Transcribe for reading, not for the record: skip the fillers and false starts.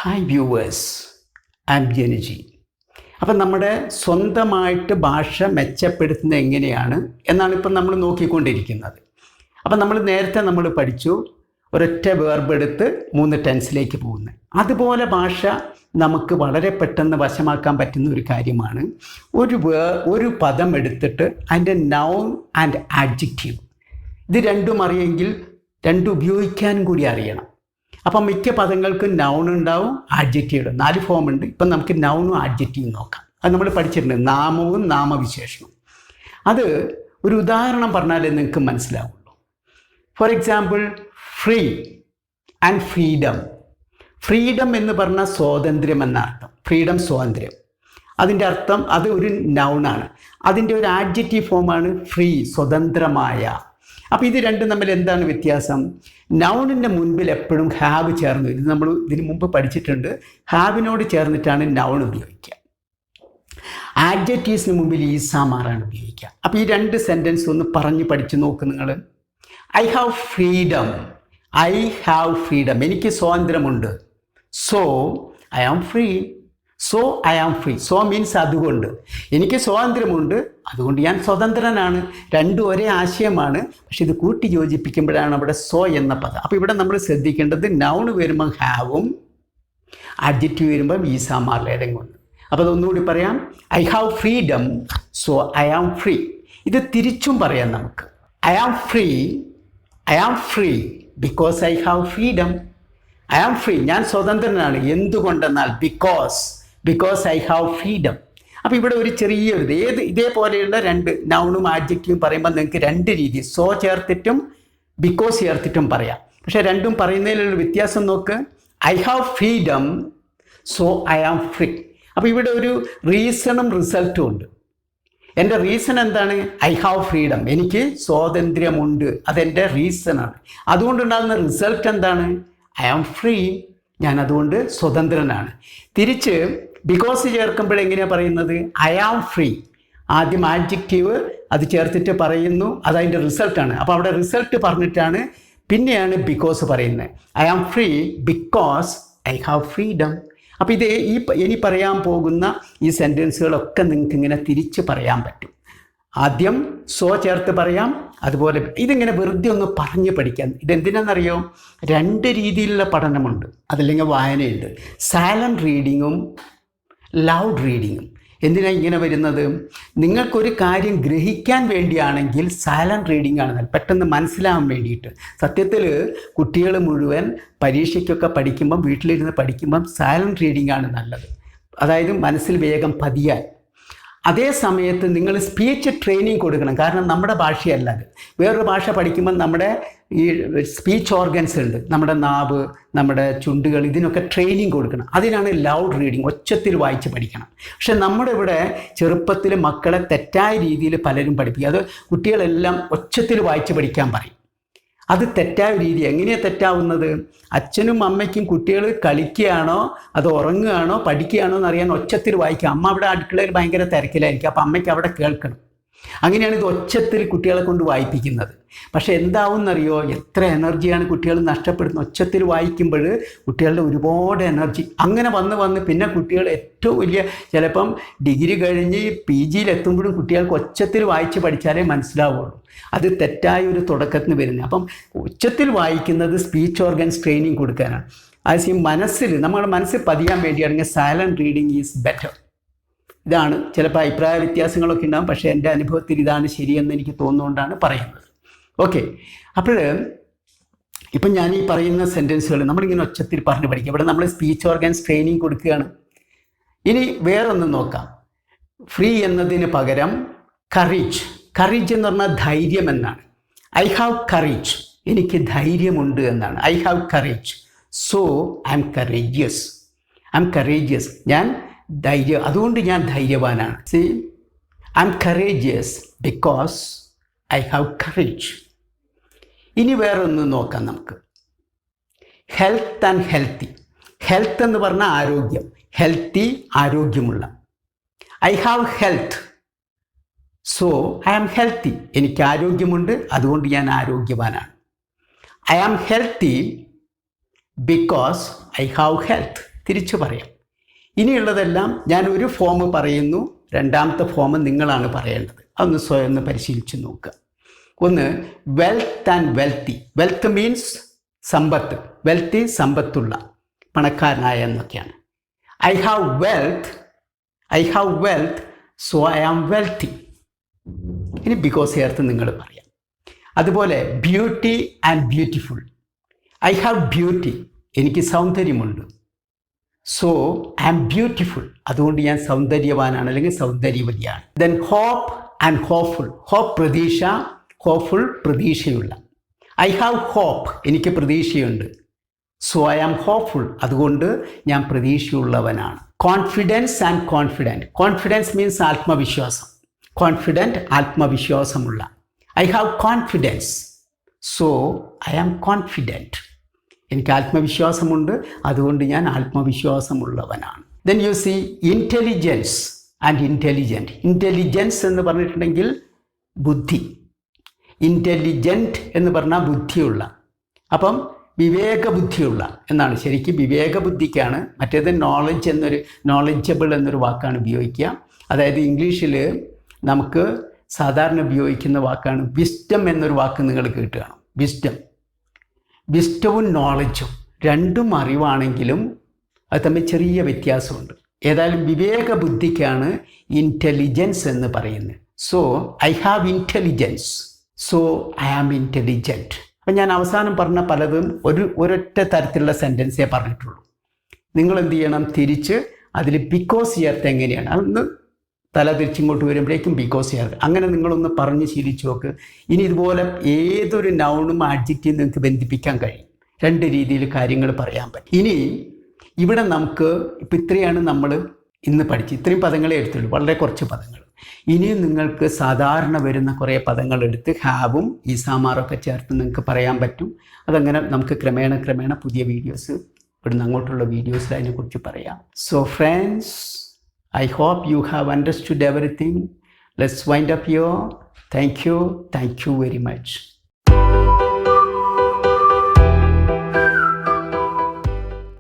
Hi viewers, I'm Janaji. അപ്പം നമ്മുടെ സ്വന്തമായിട്ട് ഭാഷ മെച്ചപ്പെടുത്തുന്നത് എങ്ങനെയാണ് എന്നാണ് ഇപ്പം നമ്മൾ നോക്കിക്കൊണ്ടിരിക്കുന്നത്. അപ്പം നേരത്തെ നമ്മൾ പഠിച്ചു ഒരൊറ്റ വേർബ് എടുത്ത് 3 ടെൻസിലേക്ക് പോകുന്നത്. അതുപോലെ ഭാഷ നമുക്ക് വളരെ പെട്ടെന്ന് വശമാക്കാൻ പറ്റുന്ന ഒരു കാര്യമാണ് ഒരു പദം എടുത്തിട്ട് അതിൻ്റെ നൗൺ ആൻഡ് ആഡ്ജക്റ്റീവ് ഇത് രണ്ടും അറിയെങ്കിൽ രണ്ടും ഉപയോഗിക്കാനും കൂടി അറിയണം. അപ്പം മിക്ക പദങ്ങൾക്കും നൗൺ ഉണ്ടാവും, ആഡ്ജക്റ്റീവ് 4 ഫോം ഉണ്ട്. ഇപ്പം നമുക്ക് നൗണും ആഡ്ജക്റ്റീവും നോക്കാം. അത് നമ്മൾ പഠിച്ചിട്ടുണ്ട്, നാമവും നാമവിശേഷണവും. അത് ഒരു ഉദാഹരണം പറഞ്ഞാലേ നിങ്ങൾക്ക് മനസ്സിലാവുള്ളൂ. For example, free and freedom. Freedom എന്ന് പറഞ്ഞാൽ സ്വാതന്ത്ര്യം എന്ന അർത്ഥം. ഫ്രീഡം, സ്വാതന്ത്ര്യം. അതിൻ്റെ അർത്ഥം അത് ഒരു നൗണാണ്. അതിൻ്റെ ഒരു ആഡ്ജക്റ്റീവ് ഫോമാണ് ഫ്രീ, സ്വതന്ത്രമായ. അപ്പോൾ ഇത് രണ്ടും തമ്മിൽ എന്താണ് വ്യത്യാസം? നൗണിൻ്റെ മുൻപിൽ എപ്പോഴും ഹാവ് ചേർന്ന് വരും. നമ്മൾ ഇതിന് മുമ്പ് പഠിച്ചിട്ടുണ്ട്, ഹാവിനോട് ചേർന്നിട്ടാണ് നൗൺ ഉപയോഗിക്കുക. ആഡ്ജക്റ്റീവ്സിന് മുമ്പിൽ ഈസാമാറാണ് ഉപയോഗിക്കുക. അപ്പോൾ ഈ 2 സെൻറ്റൻസ് ഒന്ന് പറഞ്ഞ് പഠിച്ച് നോക്ക് നിങ്ങൾ. I have freedom. I have freedom, എനിക്ക് സ്വാതന്ത്ര്യമുണ്ട്. So I am free. So I am free. So means അതുകൊണ്ട് എനിക്ക് സ്വാതന്ത്ര്യമുണ്ട്, അതുകൊണ്ട് ഞാൻ സ്വതന്ത്രനാണ്. രണ്ടും ഒരേ ആശയമാണ്, പക്ഷെ ഇത് കൂട്ടി യോജിപ്പിക്കുമ്പോഴാണ് അവിടെ സോ എന്ന പദം. അപ്പോൾ ഇവിടെ നമ്മൾ ശ്രദ്ധിക്കേണ്ടത് നൗൺ വരുമ്പം ഹാവും, ആഡ്ജക്റ്റീവ് വരുമ്പം ഈസാമാറിൽ ഏതെങ്കിലും ഒന്ന്. അപ്പോൾ അതൊന്നുകൂടി പറയാം. I have freedom, so I am free. ഇത് തിരിച്ചും പറയാം നമുക്ക്. I am free because I have freedom. I am free, ഞാൻ സ്വതന്ത്രനാണ്. എന്തുകൊണ്ടെന്നാൽ ബിക്കോസ് ഐ ഹാവ് ഫ്രീഡം. അപ്പോൾ ഇവിടെ ഒരു ചെറിയൊരു ഇതേപോലെയുള്ള 2 നൗണും ആഡ്ജക്റ്റീവും പറയുമ്പോൾ നിങ്ങൾക്ക് 2 രീതി, സോ ചേർത്തിട്ടും ബിക്കോസ് ചേർത്തിട്ടും പറയാം. പക്ഷേ രണ്ടും പറയുന്നതിലുള്ള വ്യത്യാസം നോക്ക്. I have freedom, so I am free. അപ്പോൾ ഇവിടെ ഒരു റീസണും റിസൾട്ടും ഉണ്ട്. എൻ്റെ റീസൺ എന്താണ്? ഐ ഹാവ് ഫ്രീഡം, എനിക്ക് സ്വാതന്ത്ര്യമുണ്ട്, അതെൻ്റെ റീസണാണ്. അതുകൊണ്ടുണ്ടാകുന്ന റിസൾട്ട് എന്താണ്? ഐ ആം ഫ്രീ, ഞാൻ അതുകൊണ്ട് സ്വതന്ത്രനാണ്. തിരിച്ച് ബിക്കോസ് ചേർക്കുമ്പോഴെങ്ങനെയാണ് പറയുന്നത്? ഐ ആം ഫ്രീ, ആദ്യം ആഡ്ജക്റ്റീവ് അത് ചേർത്തിട്ട് പറയുന്നു, അതതിൻ്റെ റിസൾട്ടാണ്. അപ്പോൾ അവിടെ റിസൾട്ട് പറഞ്ഞിട്ടാണ് പിന്നെയാണ് ബിക്കോസ് പറയുന്നത്. I am free because I have freedom. അപ്പോൾ ഇത് ഇനി പറയാൻ പോകുന്ന ഈ സെൻറ്റൻസുകളൊക്കെ നിങ്ങൾക്ക് ഇങ്ങനെ തിരിച്ച് പറയാൻ പറ്റും. ആദ്യം സോ ചേർത്ത് പറയാം, അതുപോലെ ഇതിങ്ങനെ വെറുതെ ഒന്ന് പറഞ്ഞ് പഠിക്കാൻ. ഇതെന്തിനാണെന്നറിയോ? 2 രീതിയിലുള്ള പഠനമുണ്ട്, അതല്ലെങ്കിൽ വായനയുണ്ട്. Silent റീഡിങ്ങും loud റീഡിങ്ങും. എന്തിനാണ് ഇങ്ങനെ വരുന്നത്? നിങ്ങൾക്കൊരു കാര്യം ഗ്രഹിക്കാൻ വേണ്ടിയാണെങ്കിൽ സൈലൻറ്റ് റീഡിംഗ് ആണ് പെട്ടെന്ന് മനസ്സിലാവാൻ വേണ്ടിയിട്ട്. സത്യത്തിൽ കുട്ടികൾ മുഴുവൻ പരീക്ഷയ്ക്കൊക്കെ പഠിക്കുമ്പം, വീട്ടിലിരുന്ന് പഠിക്കുമ്പം സൈലൻറ്റ് റീഡിംഗ് ആണ് നല്ലത്. അതായത് മനസ്സിൽ വേഗം പതിയാൻ. അതേ സമയത്ത് നിങ്ങൾ സ്പീച്ച് ട്രെയിനിങ് കൊടുക്കണം. കാരണം നമ്മുടെ ഭാഷയല്ല അത്. വേറൊരു ഭാഷ പഠിക്കുമ്പോൾ നമ്മുടെ ഈ സ്പീച്ച് ഓർഗൻസ് ഉണ്ട്, നമ്മുടെ നാവ്, നമ്മുടെ ചുണ്ടുകൾ, ഇതിനൊക്കെ ട്രെയിനിങ് കൊടുക്കണം. അതിനാണ് ലൗഡ് റീഡിങ്, ഒച്ചത്തിൽ വായിച്ച് പഠിക്കണം. പക്ഷെ നമ്മുടെ ഇവിടെ ചെറുപ്പത്തിൽ മക്കളെ തെറ്റായ രീതിയിൽ പലരും പഠിപ്പിക്കും. അത് കുട്ടികളെല്ലാം ഒച്ചത്തിൽ വായിച്ച് പഠിക്കാൻ പറയും. അത് തെറ്റായ രീതി. എങ്ങനെയാണ് തെറ്റാവുന്നത്? അച്ഛനും അമ്മയ്ക്കും കുട്ടികൾ കളിക്കുകയാണോ അതോ ഉറങ്ങുകയാണോ പഠിക്കുകയാണോ എന്നറിയാൻ ഒച്ചത്തിൽ വായിക്കുക. അമ്മ അവിടെ അടുക്കളയിൽ ഭയങ്കര തിരക്കിലായിരിക്കും, അപ്പോൾ അമ്മയ്ക്ക് അവിടെ കേൾക്കണം. അങ്ങനെയാണ് ഇത് ഒച്ചത്തിൽ കുട്ടികളെ കൊണ്ട് വായിപ്പിക്കുന്നത്. പക്ഷേ എന്താവും എന്നറിയോ? എത്ര എനർജിയാണ് കുട്ടികൾ നഷ്ടപ്പെടുന്നത്. ഒച്ചത്തിൽ വായിക്കുമ്പോൾ കുട്ടികളുടെ ഒരുപാട് എനർജി അങ്ങനെ വന്ന് പിന്നെ കുട്ടികൾ ഏറ്റവും വലിയ, ചിലപ്പം ഡിഗ്രി കഴിഞ്ഞ് PG എത്തുമ്പോഴും കുട്ടികൾക്ക് ഒച്ചത്തിൽ വായിച്ച് പഠിച്ചാലേ മനസ്സിലാവുള്ളൂ. അത് തെറ്റായ ഒരു തുടക്കത്തിന് വരുന്നത്. അപ്പം ഒച്ചത്തിൽ വായിക്കുന്നത് സ്പീച്ച് ഓർഗൻസ് ട്രെയിനിങ് കൊടുക്കാനാണ്. അത് നമ്മുടെ മനസ്സിൽ പതിയാൻ വേണ്ടിയാണെങ്കിൽ സൈലൻറ്റ് റീഡിങ് ഈസ് ബെറ്റർ. ഇതാണ്. ചിലപ്പോൾ അഭിപ്രായ വ്യത്യാസങ്ങളൊക്കെ ഉണ്ടാകും, പക്ഷേ എൻ്റെ അനുഭവത്തിൽ ഇതാണ് ശരിയെന്ന് എനിക്ക് തോന്നുന്നതുകൊണ്ടാണ് പറയുന്നത്. ഓക്കെ, അപ്പോൾ ഇപ്പം ഞാൻ ഈ പറയുന്ന സെൻറ്റൻസുകൾ നമ്മളിങ്ങനെ ഒച്ചത്തിൽ പറഞ്ഞ് പഠിക്കുക. ഇവിടെ നമ്മൾ സ്പീച്ച് ഓർഗൻസ് ട്രെയിനിങ് കൊടുക്കുകയാണ്. ഇനി വേറൊന്ന് നോക്കാം. ഫ്രീ എന്നതിന് പകരം കറേജ്. കറേജ് എന്ന് പറഞ്ഞാൽ ധൈര്യം എന്നാണ്. ഐ ഹാവ് കറേജ്, എനിക്ക് ധൈര്യമുണ്ട് എന്നാണ്. I have courage, so I am courageous. ഞാൻ അതുകൊണ്ട് ഞാൻ ധൈര്യവാനാണ്. See, I am courageous because I have courage. ഇനി വേറൊന്ന് നോക്കാം നമുക്ക്. Health and healthy. ഹെൽത്ത് എന്ന് പറഞ്ഞാൽ ആരോഗ്യം, ഹെൽത്തി ആരോഗ്യമുള്ള. I have health, so I am healthy, എനിക്ക് ആരോഗ്യമുണ്ട്, അതുകൊണ്ട് ഞാൻ ആരോഗ്യവാനാണ്. I am healthy because I have health, തിരിച്ചു പറയാം. ഇനിയുള്ളതെല്ലാം ഞാൻ ഒരു ഫോം പറയുന്നു, രണ്ടാമത്തെ ഫോം നിങ്ങളാണ് പറയേണ്ടത്. അതൊന്ന് സ്വയം ഒന്ന് പരിശീലിച്ച് നോക്കുക. ഒന്ന്, wealth and wealthy. Wealth means സമ്പത്ത്, വെൽത്തി സമ്പത്തുള്ള, പണക്കാരനായ എന്നൊക്കെയാണ്. I have wealth so I am wealthy. ഇനി ബിക്കോസ് ചേർത്ത് നിങ്ങൾ പറയാം. അതുപോലെ beauty and beautiful. I have beauty, എനിക്ക് സൗന്ദര്യമുണ്ട്. സോ ഐ ആം ബ്യൂട്ടിഫുൾ, അതുകൊണ്ട് ഞാൻ സൗന്ദര്യവാനാണ് അല്ലെങ്കിൽ സൗന്ദര്യവതിയാണ്. Then hope and hopeful. Hope പ്രതീക്ഷ, ഹോപ്പ്ഫുൾ പ്രതീക്ഷയുള്ള. ഐ ഹാവ് ഹോപ്പ്, എനിക്ക് പ്രതീക്ഷയുണ്ട്. സോ ഐ ആം ഹോപ്പ്ഫുൾ, അതുകൊണ്ട് ഞാൻ പ്രതീക്ഷയുള്ളവനാണ്. Confidence and confident. Confidence means ആത്മവിശ്വാസം, കോൺഫിഡൻറ്റ് ആത്മവിശ്വാസമുള്ള. I have confidence so I am confident, എനിക്ക് ആത്മവിശ്വാസമുണ്ട്, അതുകൊണ്ട് ഞാൻ ആത്മവിശ്വാസമുള്ളവനാണ്. Then you see intelligence and intelligent. Intelligence എന്ന് പറഞ്ഞിട്ടുണ്ടെങ്കിൽ ബുദ്ധി, ഇൻ്റലിജൻറ്റ് എന്ന് പറഞ്ഞാൽ ബുദ്ധിയുള്ള. അപ്പം വിവേകബുദ്ധിയുള്ള എന്നാണ് ശരിക്കും, വിവേകബുദ്ധിക്കാണ്. മറ്റേത് നോളജബിൾ എന്നൊരു വാക്കാണ് ഉപയോഗിക്കുക. അതായത് ഇംഗ്ലീഷിൽ നമുക്ക് സാധാരണ ഉപയോഗിക്കുന്ന വാക്കാണ് വിസ്ഡം എന്നൊരു വാക്ക് നിങ്ങൾ കേട്ടുകയാണ്. വിസ്ഡവും നോളജും രണ്ടും അറിവാണെങ്കിലും അത് തമ്മിൽ ചെറിയ വ്യത്യാസമുണ്ട്. ഏതായാലും വിവേകബുദ്ധിക്കാണ് ഇൻ്റലിജൻസ് എന്ന് പറയുന്നത്. So I have intelligence so I am intelligent. അപ്പം ഞാൻ അവസാനം പറഞ്ഞ പലതും ഒരൊറ്റ തരത്തിലുള്ള സെൻറ്റൻസേ പറഞ്ഞിട്ടുള്ളൂ. നിങ്ങൾ എന്ത് ചെയ്യണം, തിരിച്ച് അതിൽ ബിക്കോസ് ചേർത്ത് എങ്ങനെയാണ്, അതൊന്ന് തല തിരിച്ചിങ്ങോട്ട് വരുമ്പോഴേക്കും ബിക്കോസ് ചേർത്ത്, അങ്ങനെ നിങ്ങളൊന്ന് പറഞ്ഞ് ശീലിച്ച് നോക്ക്. ഇനി ഇതുപോലെ ഏതൊരു നൗണും ആഡ്ജക്റ്റീവും നിങ്ങൾക്ക് ബന്ധിപ്പിക്കാൻ കഴിയും. രണ്ട് രീതിയിൽ കാര്യങ്ങൾ പറയാൻ പറ്റും. ഇനി ഇവിടെ നമുക്ക് ഇപ്പം ഇത്രയാണ് നമ്മൾ ഇന്ന് പഠിച്ച്, ഇത്രയും പദങ്ങളെ എടുത്തുള്ളൂ, വളരെ കുറച്ച് പദങ്ങൾ. ഇനിയും നിങ്ങൾക്ക് സാധാരണ വരുന്ന കുറേ പദങ്ങൾ എടുത്ത് ഹാവും ഈസാമാറൊക്കെ ചേർത്ത് നിങ്ങൾക്ക് പറയാൻ പറ്റും. അതങ്ങനെ നമുക്ക് ക്രമേണ പുതിയ വീഡിയോസ്, ഇവിടുന്ന് അങ്ങോട്ടുള്ള വീഡിയോസിൽ അതിനെക്കുറിച്ച് പറയാം. So friends, I hope you have understood everything. Let's wind up here. Thank you very much.